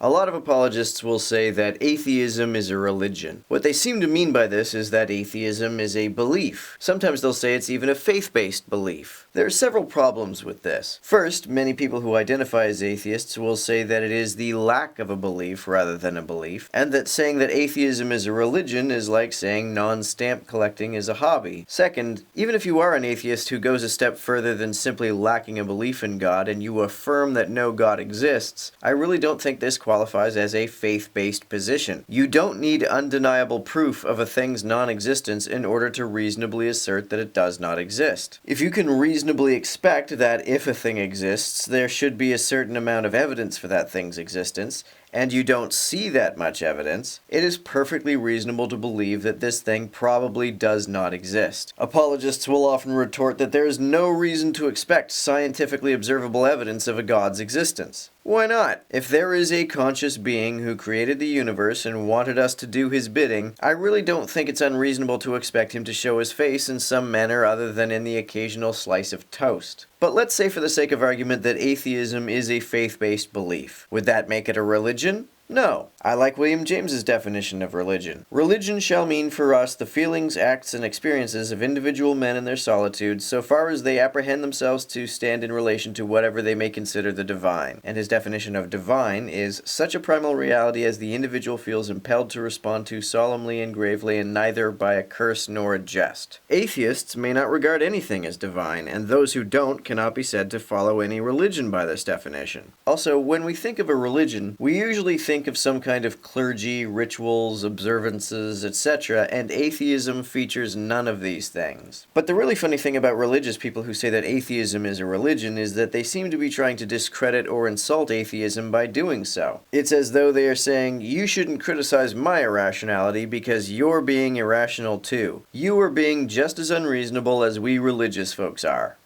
A lot of apologists will say that atheism is a religion. What they seem to mean by this is that atheism is a belief. Sometimes they'll say it's even a faith-based belief. There are several problems with this. First, many people who identify as atheists will say that it is the lack of a belief rather than a belief, and that saying that atheism is a religion is like saying non-stamp collecting is a hobby. Second, even if you are an atheist who goes a step further than simply lacking a belief in God and you affirm that no God exists, I really don't think this qualifies as a faith-based position. You don't need undeniable proof of a thing's non-existence in order to reasonably assert that it does not exist. If you can reasonably expect that if a thing exists, there should be a certain amount of evidence for that thing's existence, and you don't see that much evidence, it is perfectly reasonable to believe that this thing probably does not exist. Apologists will often retort that there is no reason to expect scientifically observable evidence of a God's existence. Why not? If there is a conscious being who created the universe and wanted us to do his bidding, I really don't think it's unreasonable to expect him to show his face in some manner other than in the occasional slice of toast. But let's say for the sake of argument that atheism is a faith-based belief. Would that make it a religion? No. I like William James's definition of religion. Religion shall mean for us the feelings, acts, and experiences of individual men in their solitude, so far as they apprehend themselves to stand in relation to whatever they may consider the divine. And his definition of divine is such a primal reality as the individual feels impelled to respond to solemnly and gravely, and neither by a curse nor a jest. Atheists may not regard anything as divine, and those who don't cannot be said to follow any religion by this definition. Also, when we think of a religion, we usually think of some kind of clergy, rituals, observances, etc., and atheism features none of these things. But the really funny thing about religious people who say that atheism is a religion is that they seem to be trying to discredit or insult atheism by doing so. It's as though they are saying, you shouldn't criticize my irrationality because you're being irrational too. You are being just as unreasonable as we religious folks are.